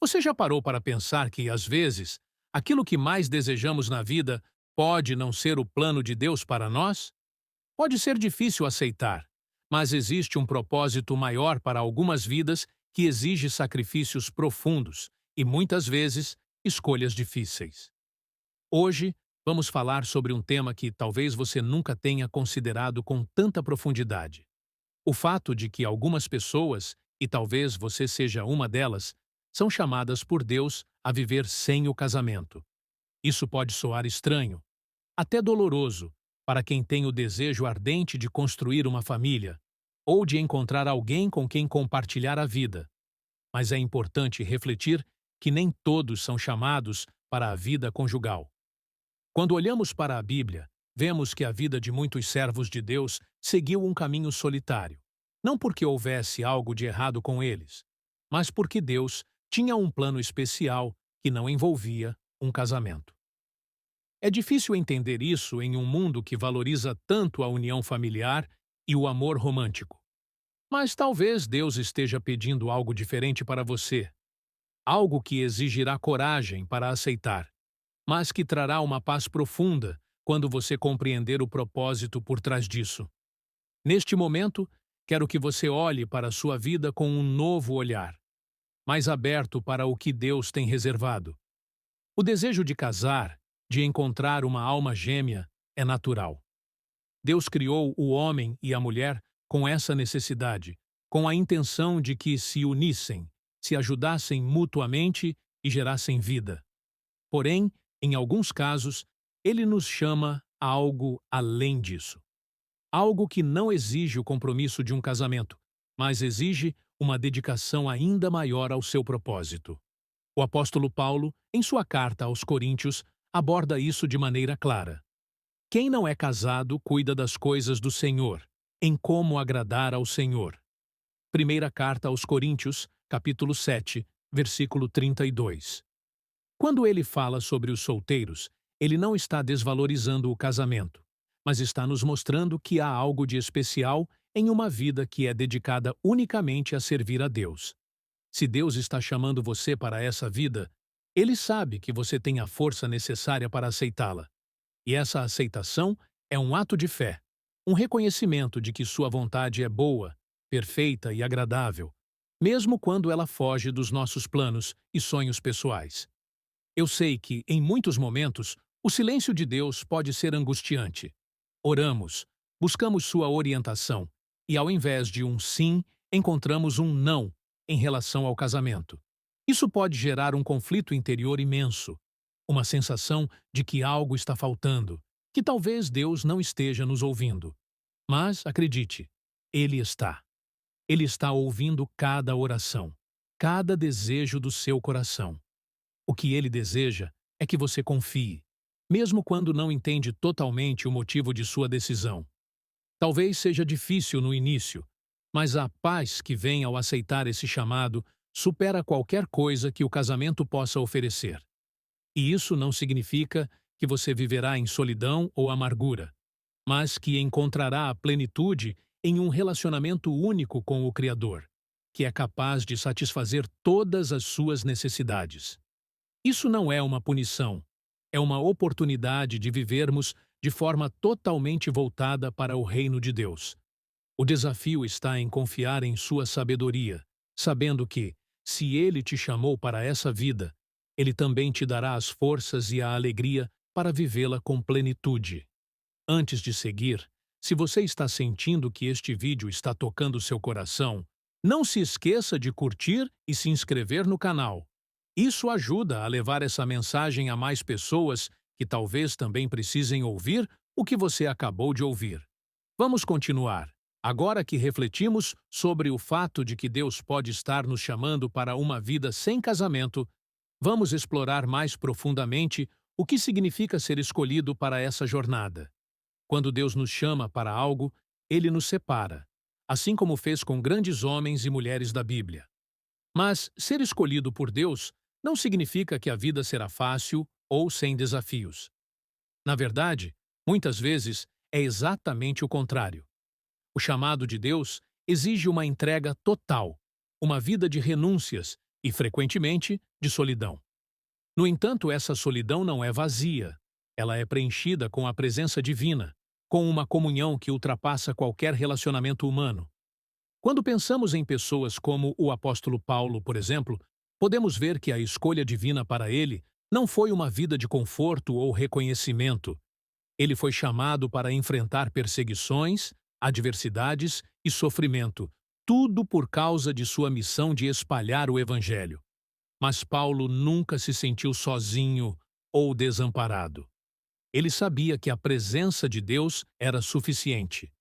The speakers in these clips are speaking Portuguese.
Você já parou para pensar que, às vezes, aquilo que mais desejamos na vida pode não ser o plano de Deus para nós? Pode ser difícil aceitar, mas existe um propósito maior para algumas vidas que exige sacrifícios profundos e, muitas vezes, escolhas difíceis. Hoje, vamos falar sobre um tema que talvez você nunca tenha considerado com tanta profundidade. O fato de que algumas pessoas, e talvez você seja uma delas, são chamadas por Deus a viver sem o casamento. Isso pode soar estranho, até doloroso, para quem tem o desejo ardente de construir uma família ou de encontrar alguém com quem compartilhar a vida. Mas é importante refletir que nem todos são chamados para a vida conjugal. Quando olhamos para a Bíblia, vemos que a vida de muitos servos de Deus seguiu um caminho solitário. Não porque houvesse algo de errado com eles, mas porque Deus tinha um plano especial que não envolvia um casamento. É difícil entender isso em um mundo que valoriza tanto a união familiar e o amor romântico. Mas talvez Deus esteja pedindo algo diferente para você, algo que exigirá coragem para aceitar, mas que trará uma paz profunda quando você compreender o propósito por trás disso. Neste momento, quero que você olhe para a sua vida com um novo olhar, mais aberto para o que Deus tem reservado. O desejo de casar, de encontrar uma alma gêmea, é natural. Deus criou o homem e a mulher com essa necessidade, com a intenção de que se unissem, se ajudassem mutuamente e gerassem vida. Porém, em alguns casos, Ele nos chama a algo além disso. Algo que não exige o compromisso de um casamento, mas exige uma dedicação ainda maior ao seu propósito. O apóstolo Paulo, em sua carta aos Coríntios, aborda isso de maneira clara. Quem não é casado cuida das coisas do Senhor, em como agradar ao Senhor. Primeira carta aos Coríntios, capítulo 7, versículo 32. Quando ele fala sobre os solteiros, ele não está desvalorizando o casamento, mas está nos mostrando que há algo de especial em uma vida que é dedicada unicamente a servir a Deus. Se Deus está chamando você para essa vida, Ele sabe que você tem a força necessária para aceitá-la. E essa aceitação é um ato de fé, um reconhecimento de que sua vontade é boa, perfeita e agradável, mesmo quando ela foge dos nossos planos e sonhos pessoais. Eu sei que, em muitos momentos, o silêncio de Deus pode ser angustiante. Oramos, buscamos sua orientação, e ao invés de um sim, encontramos um não em relação ao casamento. Isso pode gerar um conflito interior imenso, uma sensação de que algo está faltando, que talvez Deus não esteja nos ouvindo. Mas, acredite, Ele está. Ele está ouvindo cada oração, cada desejo do seu coração. O que Ele deseja é que você confie, mesmo quando não entende totalmente o motivo de sua decisão. Talvez seja difícil no início, mas a paz que vem ao aceitar esse chamado supera qualquer coisa que o casamento possa oferecer. E isso não significa que você viverá em solidão ou amargura, mas que encontrará a plenitude em um relacionamento único com o Criador, que é capaz de satisfazer todas as suas necessidades. Isso não é uma punição, é uma oportunidade de vivermos de forma totalmente voltada para o reino de Deus. O desafio está em confiar em sua sabedoria, sabendo que, se Ele te chamou para essa vida, Ele também te dará as forças e a alegria para vivê-la com plenitude. Antes de seguir, se você está sentindo que este vídeo está tocando seu coração, não se esqueça de curtir e se inscrever no canal. Isso ajuda a levar essa mensagem a mais pessoas que talvez também precisem ouvir o que você acabou de ouvir. Vamos continuar. Agora que refletimos sobre o fato de que Deus pode estar nos chamando para uma vida sem casamento, vamos explorar mais profundamente o que significa ser escolhido para essa jornada. Quando Deus nos chama para algo, Ele nos separa, assim como fez com grandes homens e mulheres da Bíblia. Mas ser escolhido por Deus não significa que a vida será fácil ou sem desafios. Na verdade, muitas vezes é exatamente o contrário. O chamado de Deus exige uma entrega total, uma vida de renúncias, e, frequentemente, de solidão. No entanto, essa solidão não é vazia. Ela é preenchida com a presença divina, com uma comunhão que ultrapassa qualquer relacionamento humano. Quando pensamos em pessoas como o apóstolo Paulo, por exemplo, podemos ver que a escolha divina para ele não foi uma vida de conforto ou reconhecimento. Ele foi chamado para enfrentar perseguições, adversidades e sofrimento, tudo por causa de sua missão de espalhar o Evangelho. Mas Paulo nunca se sentiu sozinho ou desamparado. Ele sabia que a presença de Deus era suficiente,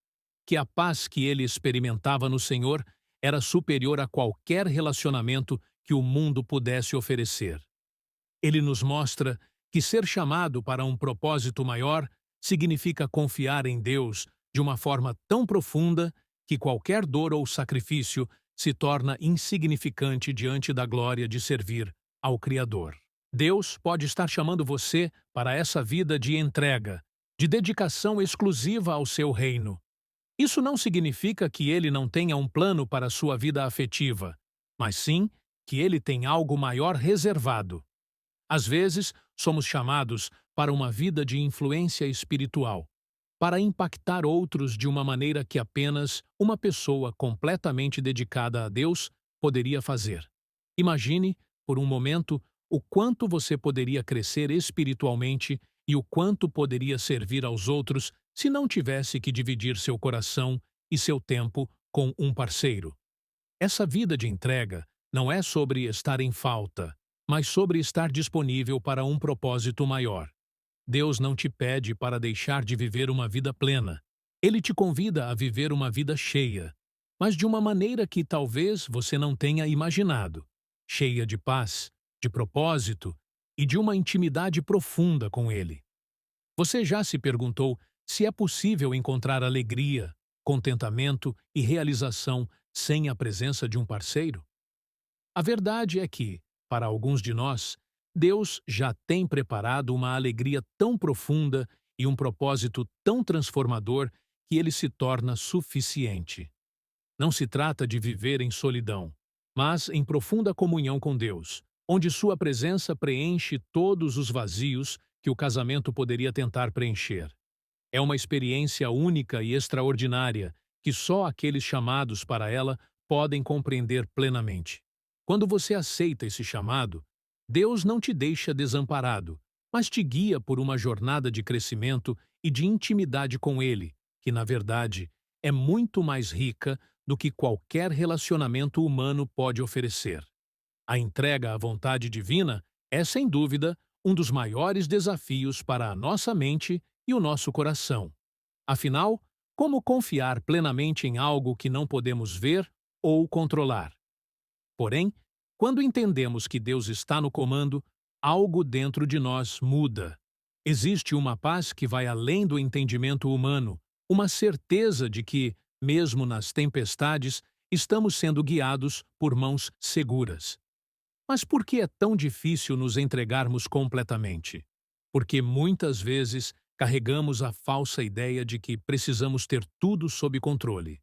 que a paz que ele experimentava no Senhor era superior a qualquer relacionamento que o mundo pudesse oferecer. Ele nos mostra que ser chamado para um propósito maior significa confiar em Deus de uma forma tão profunda que qualquer dor ou sacrifício se torna insignificante diante da glória de servir ao Criador. Deus pode estar chamando você para essa vida de entrega, de dedicação exclusiva ao seu reino. Isso não significa que ele não tenha um plano para a sua vida afetiva, mas sim que ele tem algo maior reservado. Às vezes, somos chamados para uma vida de influência espiritual, para impactar outros de uma maneira que apenas uma pessoa completamente dedicada a Deus poderia fazer. Imagine, por um momento, o quanto você poderia crescer espiritualmente e o quanto poderia servir aos outros se não tivesse que dividir seu coração e seu tempo com um parceiro. Essa vida de entrega não é sobre estar em falta, mas sobre estar disponível para um propósito maior. Deus não te pede para deixar de viver uma vida plena. Ele te convida a viver uma vida cheia, mas de uma maneira que talvez você não tenha imaginado, cheia de paz, de propósito e de uma intimidade profunda com Ele. Você já se perguntou se é possível encontrar alegria, contentamento e realização sem a presença de um parceiro? A verdade é que, para alguns de nós, Deus já tem preparado uma alegria tão profunda e um propósito tão transformador que ele se torna suficiente. Não se trata de viver em solidão, mas em profunda comunhão com Deus, onde sua presença preenche todos os vazios que o casamento poderia tentar preencher. É uma experiência única e extraordinária que só aqueles chamados para ela podem compreender plenamente. Quando você aceita esse chamado, Deus não te deixa desamparado, mas te guia por uma jornada de crescimento e de intimidade com Ele, que, na verdade, é muito mais rica do que qualquer relacionamento humano pode oferecer. A entrega à vontade divina é, sem dúvida, um dos maiores desafios para a nossa mente e o nosso coração. Afinal, como confiar plenamente em algo que não podemos ver ou controlar? Porém, quando entendemos que Deus está no comando, algo dentro de nós muda. Existe uma paz que vai além do entendimento humano, uma certeza de que, mesmo nas tempestades, estamos sendo guiados por mãos seguras. Mas por que é tão difícil nos entregarmos completamente? Porque muitas vezes carregamos a falsa ideia de que precisamos ter tudo sob controle.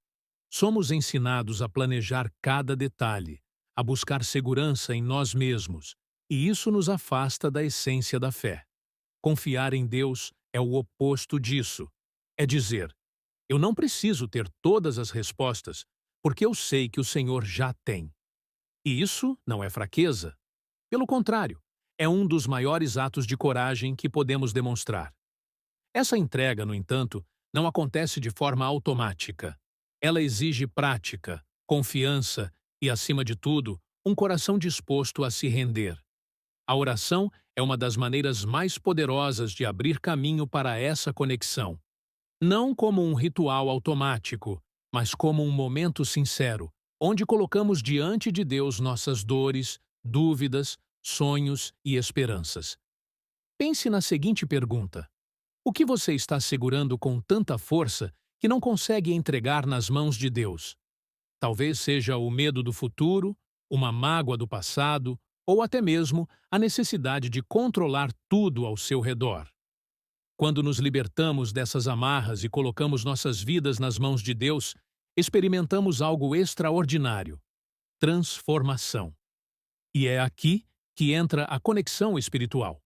Somos ensinados a planejar cada detalhe, a buscar segurança em nós mesmos, e isso nos afasta da essência da fé. Confiar em Deus é o oposto disso. É dizer, eu não preciso ter todas as respostas, porque eu sei que o Senhor já tem. E isso não é fraqueza. Pelo contrário, é um dos maiores atos de coragem que podemos demonstrar. Essa entrega, no entanto, não acontece de forma automática. Ela exige prática, confiança e, acima de tudo, um coração disposto a se render. A oração é uma das maneiras mais poderosas de abrir caminho para essa conexão. Não como um ritual automático, mas como um momento sincero, onde colocamos diante de Deus nossas dores, dúvidas, sonhos e esperanças. Pense na seguinte pergunta: o que você está segurando com tanta força que não consegue entregar nas mãos de Deus? Talvez seja o medo do futuro, uma mágoa do passado, ou até mesmo a necessidade de controlar tudo ao seu redor. Quando nos libertamos dessas amarras e colocamos nossas vidas nas mãos de Deus, experimentamos algo extraordinário: transformação. E é aqui que entra a conexão espiritual.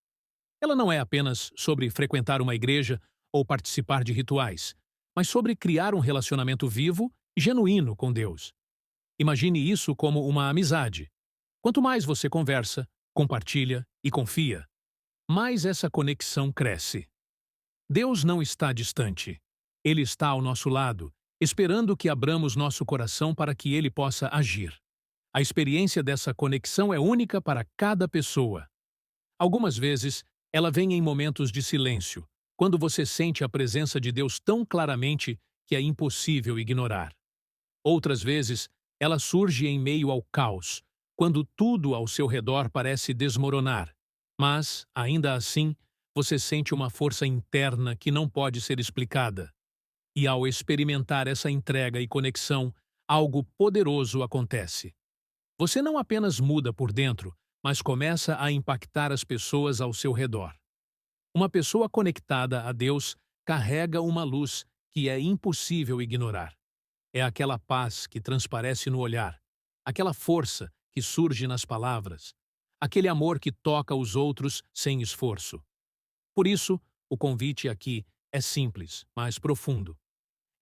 Ela não é apenas sobre frequentar uma igreja ou participar de rituais, mas sobre criar um relacionamento vivo e genuíno com Deus. Imagine isso como uma amizade. Quanto mais você conversa, compartilha e confia, mais essa conexão cresce. Deus não está distante. Ele está ao nosso lado, esperando que abramos nosso coração para que ele possa agir. A experiência dessa conexão é única para cada pessoa. Algumas vezes, ela vem em momentos de silêncio, quando você sente a presença de Deus tão claramente que é impossível ignorar. Outras vezes, ela surge em meio ao caos, quando tudo ao seu redor parece desmoronar. Mas, ainda assim, você sente uma força interna que não pode ser explicada. E ao experimentar essa entrega e conexão, algo poderoso acontece. Você não apenas muda por dentro, mas começa a impactar as pessoas ao seu redor. Uma pessoa conectada a Deus carrega uma luz que é impossível ignorar. É aquela paz que transparece no olhar, aquela força que surge nas palavras, aquele amor que toca os outros sem esforço. Por isso, o convite aqui é simples, mas profundo.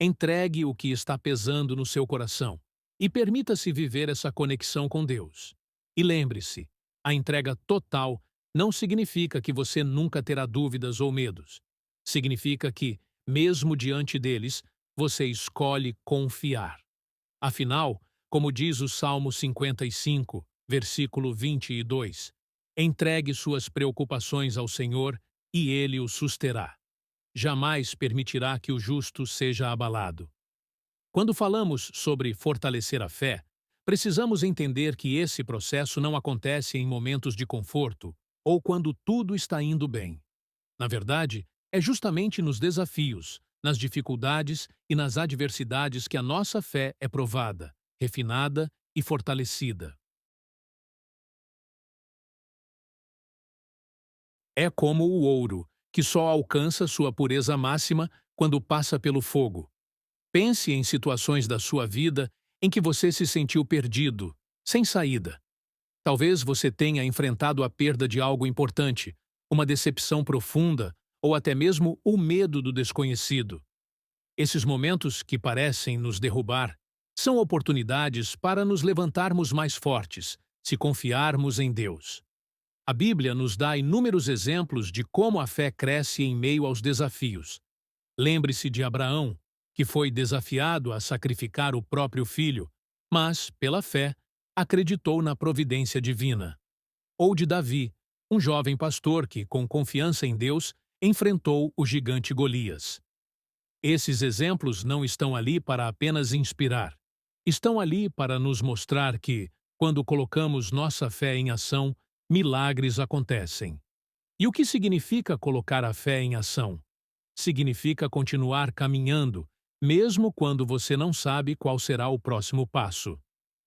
Entregue o que está pesando no seu coração e permita-se viver essa conexão com Deus. E lembre-se, a entrega total não significa que você nunca terá dúvidas ou medos. Significa que, mesmo diante deles, você escolhe confiar. Afinal, como diz o Salmo 55, versículo 22, entregue suas preocupações ao Senhor e ele o susterá. Jamais permitirá que o justo seja abalado. Quando falamos sobre fortalecer a fé, precisamos entender que esse processo não acontece em momentos de conforto ou quando tudo está indo bem. Na verdade, é justamente nos desafios, nas dificuldades e nas adversidades que a nossa fé é provada, refinada e fortalecida. É como o ouro, que só alcança sua pureza máxima quando passa pelo fogo. Pense em situações da sua vida em que você se sentiu perdido, sem saída. Talvez você tenha enfrentado a perda de algo importante, uma decepção profunda ou até mesmo o medo do desconhecido. Esses momentos que parecem nos derrubar são oportunidades para nos levantarmos mais fortes, se confiarmos em Deus. A Bíblia nos dá inúmeros exemplos de como a fé cresce em meio aos desafios. Lembre-se de Abraão, que foi desafiado a sacrificar o próprio filho, mas, pela fé, acreditou na providência divina. Ou de Davi, um jovem pastor que, com confiança em Deus, enfrentou o gigante Golias. Esses exemplos não estão ali para apenas inspirar. Estão ali para nos mostrar que, quando colocamos nossa fé em ação, milagres acontecem. E o que significa colocar a fé em ação? Significa continuar caminhando, mesmo quando você não sabe qual será o próximo passo.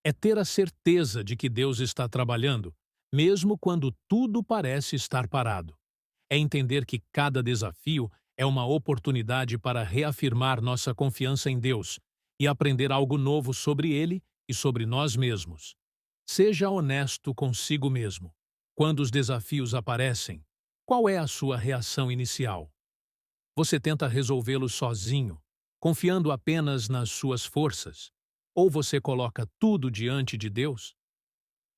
É ter a certeza de que Deus está trabalhando, mesmo quando tudo parece estar parado. É entender que cada desafio é uma oportunidade para reafirmar nossa confiança em Deus e aprender algo novo sobre Ele e sobre nós mesmos. Seja honesto consigo mesmo. Quando os desafios aparecem, qual é a sua reação inicial? Você tenta resolvê-los sozinho, confiando apenas nas suas forças? Ou você coloca tudo diante de Deus?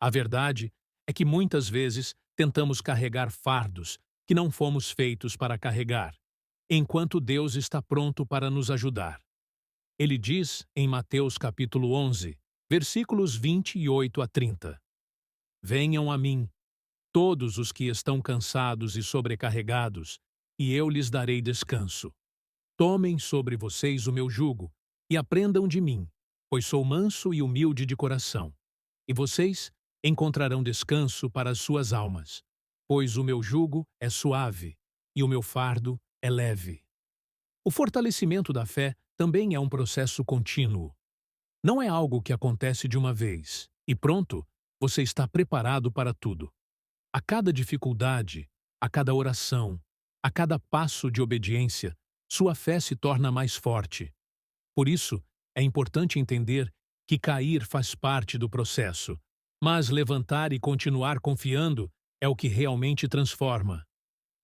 A verdade é que muitas vezes tentamos carregar fardos que não fomos feitos para carregar, enquanto Deus está pronto para nos ajudar. Ele diz em Mateus capítulo 11, versículos 28 a 30. Venham a mim, todos os que estão cansados e sobrecarregados, e eu lhes darei descanso. Tomem sobre vocês o meu jugo e aprendam de mim, pois sou manso e humilde de coração. E vocês encontrarão descanso para as suas almas, pois o meu jugo é suave e o meu fardo é leve. O fortalecimento da fé também é um processo contínuo. Não é algo que acontece de uma vez e pronto, você está preparado para tudo. A cada dificuldade, a cada oração, a cada passo de obediência, sua fé se torna mais forte. Por isso, é importante entender que cair faz parte do processo, Mas levantar e continuar confiando é o que realmente transforma.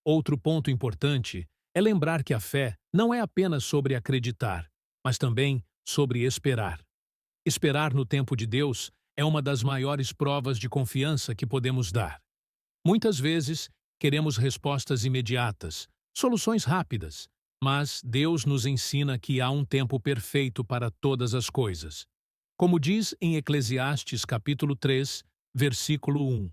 Outro ponto importante é lembrar que a fé não é apenas sobre acreditar, mas também sobre esperar. Esperar no tempo de Deus é uma das maiores provas de confiança que podemos dar. Muitas vezes, queremos respostas imediatas, soluções rápidas, mas Deus nos ensina que há um tempo perfeito para todas as coisas. Como diz em Eclesiastes capítulo 3, versículo 1,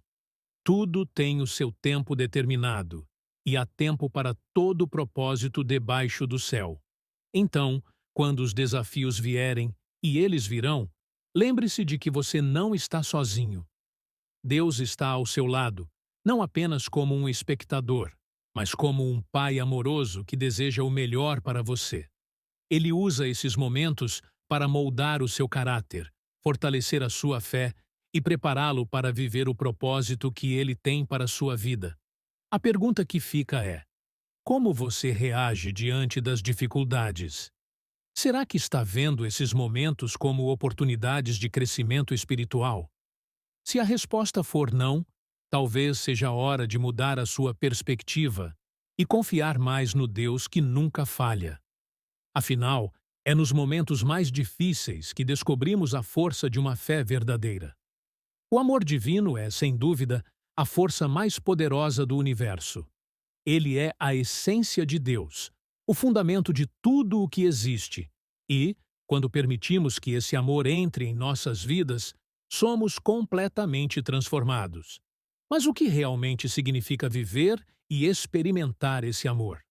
tudo tem o seu tempo determinado, e há tempo para todo propósito debaixo do céu. Então, quando os desafios vierem, e eles virão, lembre-se de que você não está sozinho. Deus está ao seu lado, não apenas como um espectador, mas como um pai amoroso que deseja o melhor para você. Ele usa esses momentos para moldar o seu caráter, fortalecer a sua fé e prepará-lo para viver o propósito que ele tem para a sua vida. A pergunta que fica é: como você reage diante das dificuldades? Será que está vendo esses momentos como oportunidades de crescimento espiritual? Se a resposta for não, talvez seja a hora de mudar a sua perspectiva e confiar mais no Deus que nunca falha. Afinal, é nos momentos mais difíceis que descobrimos a força de uma fé verdadeira. O amor divino é, sem dúvida, a força mais poderosa do universo. Ele é a essência de Deus, o fundamento de tudo o que existe. E, quando permitimos que esse amor entre em nossas vidas, somos completamente transformados. Mas o que realmente significa viver e experimentar esse amor?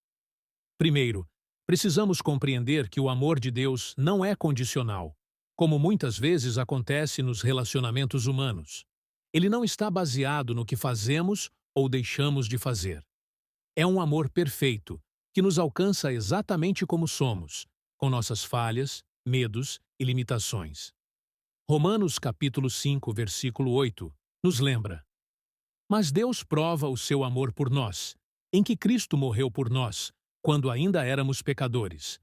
Primeiro, precisamos compreender que o amor de Deus não é condicional, como muitas vezes acontece nos relacionamentos humanos. Ele não está baseado no que fazemos ou deixamos de fazer. É um amor perfeito, que nos alcança exatamente como somos, com nossas falhas, medos e limitações. Romanos capítulo 5, versículo 8, nos lembra: mas Deus prova o seu amor por nós, em que Cristo morreu por nós, quando ainda éramos pecadores.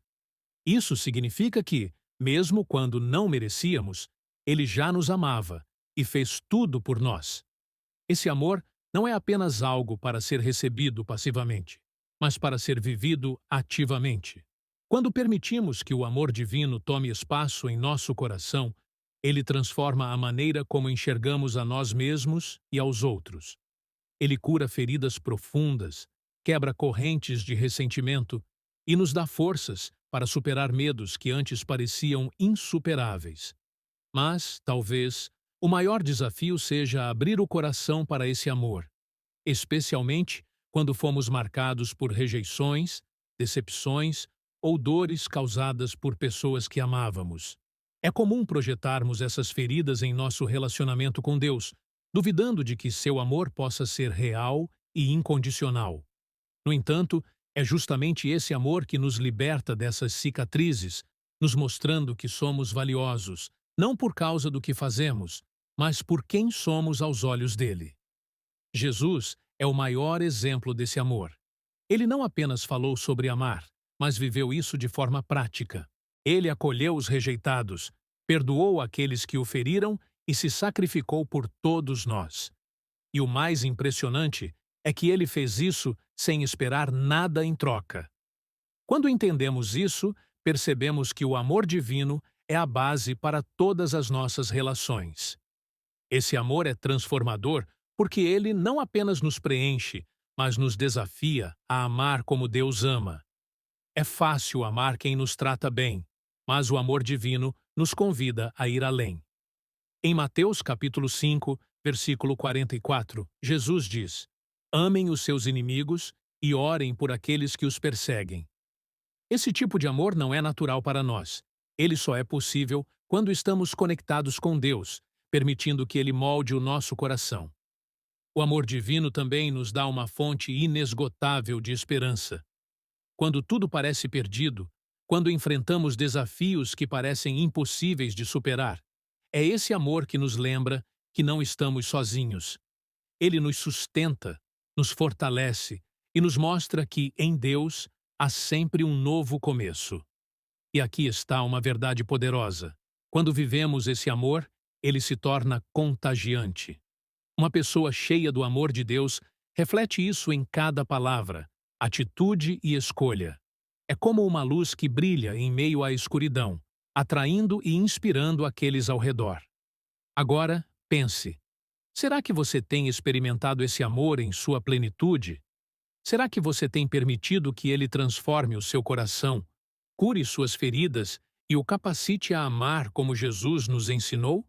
Isso significa que, mesmo quando não merecíamos, Ele já nos amava e fez tudo por nós. Esse amor não é apenas algo para ser recebido passivamente, mas para ser vivido ativamente. Quando permitimos que o amor divino tome espaço em nosso coração, ele transforma a maneira como enxergamos a nós mesmos e aos outros. Ele cura feridas profundas, quebra correntes de ressentimento e nos dá forças para superar medos que antes pareciam insuperáveis. Mas, talvez, o maior desafio seja abrir o coração para esse amor, especialmente quando fomos marcados por rejeições, decepções ou dores causadas por pessoas que amávamos. É comum projetarmos essas feridas em nosso relacionamento com Deus, duvidando de que seu amor possa ser real e incondicional. No entanto, é justamente esse amor que nos liberta dessas cicatrizes, nos mostrando que somos valiosos, não por causa do que fazemos, mas por quem somos aos olhos dele. Jesus é o maior exemplo desse amor. Ele não apenas falou sobre amar, mas viveu isso de forma prática. Ele acolheu os rejeitados, perdoou aqueles que o feriram e se sacrificou por todos nós. E o mais impressionante é que ele fez isso sem esperar nada em troca. Quando entendemos isso, percebemos que o amor divino é a base para todas as nossas relações. Esse amor é transformador porque ele não apenas nos preenche, mas nos desafia a amar como Deus ama. É fácil amar quem nos trata bem, mas o amor divino nos convida a ir além. Em Mateus capítulo 5, versículo 44, Jesus diz: amem os seus inimigos e orem por aqueles que os perseguem. Esse tipo de amor não é natural para nós. Ele só é possível quando estamos conectados com Deus, permitindo que Ele molde o nosso coração. O amor divino também nos dá uma fonte inesgotável de esperança. Quando tudo parece perdido, quando enfrentamos desafios que parecem impossíveis de superar, é esse amor que nos lembra que não estamos sozinhos. Ele nos sustenta, nos fortalece e nos mostra que, em Deus, há sempre um novo começo. E aqui está uma verdade poderosa. Quando vivemos esse amor, ele se torna contagiante. Uma pessoa cheia do amor de Deus reflete isso em cada palavra, atitude e escolha. É como uma luz que brilha em meio à escuridão, atraindo e inspirando aqueles ao redor. Agora, pense: será que você tem experimentado esse amor em sua plenitude? Será que você tem permitido que ele transforme o seu coração, cure suas feridas e o capacite a amar como Jesus nos ensinou?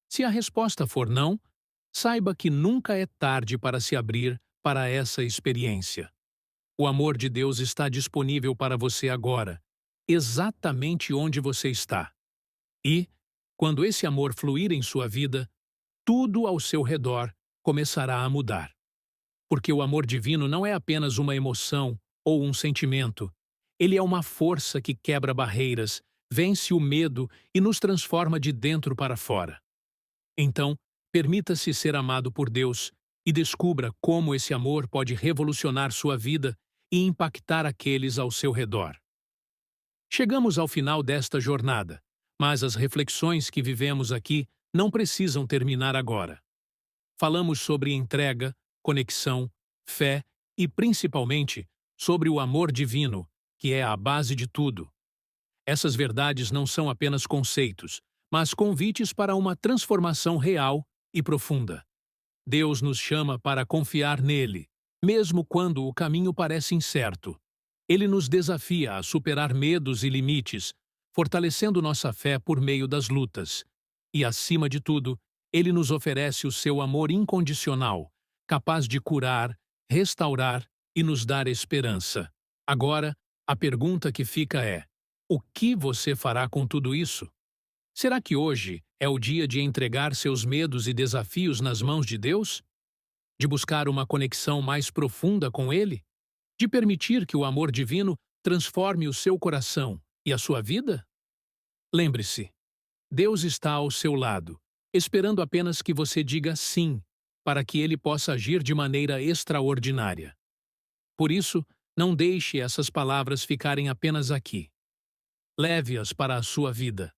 Se a resposta for não, saiba que nunca é tarde para se abrir para essa experiência. O amor de Deus está disponível para você agora, exatamente onde você está. E, quando esse amor fluir em sua vida, tudo ao seu redor começará a mudar. Porque o amor divino não é apenas uma emoção ou um sentimento. Ele é uma força que quebra barreiras, vence o medo e nos transforma de dentro para fora. Então, permita-se ser amado por Deus e descubra como esse amor pode revolucionar sua vida e impactar aqueles ao seu redor. Chegamos ao final desta jornada, mas as reflexões que vivemos aqui não precisam terminar agora. Falamos sobre entrega, conexão, fé e, principalmente, sobre o amor divino, que é a base de tudo. Essas verdades não são apenas conceitos, mas convites para uma transformação real e profunda. Deus nos chama para confiar nele, mesmo quando o caminho parece incerto. Ele nos desafia a superar medos e limites, fortalecendo nossa fé por meio das lutas. E, acima de tudo, ele nos oferece o seu amor incondicional, capaz de curar, restaurar e nos dar esperança. Agora, a pergunta que fica é: o que você fará com tudo isso? Será que hoje é o dia de entregar seus medos e desafios nas mãos de Deus? De buscar uma conexão mais profunda com Ele? De permitir que o amor divino transforme o seu coração e a sua vida? Lembre-se, Deus está ao seu lado, esperando apenas que você diga sim, para que Ele possa agir de maneira extraordinária. Por isso, não deixe essas palavras ficarem apenas aqui. Leve-as para a sua vida,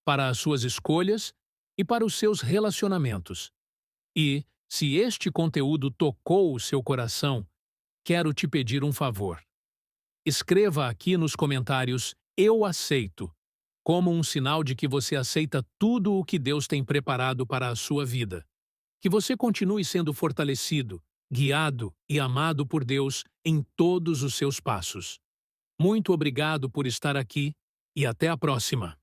para as suas escolhas e para os seus relacionamentos. E, se este conteúdo tocou o seu coração, quero te pedir um favor. Escreva aqui nos comentários "Eu aceito", como um sinal de que você aceita tudo o que Deus tem preparado para a sua vida. Que você continue sendo fortalecido, guiado e amado por Deus em todos os seus passos. Muito obrigado por estar aqui e até a próxima.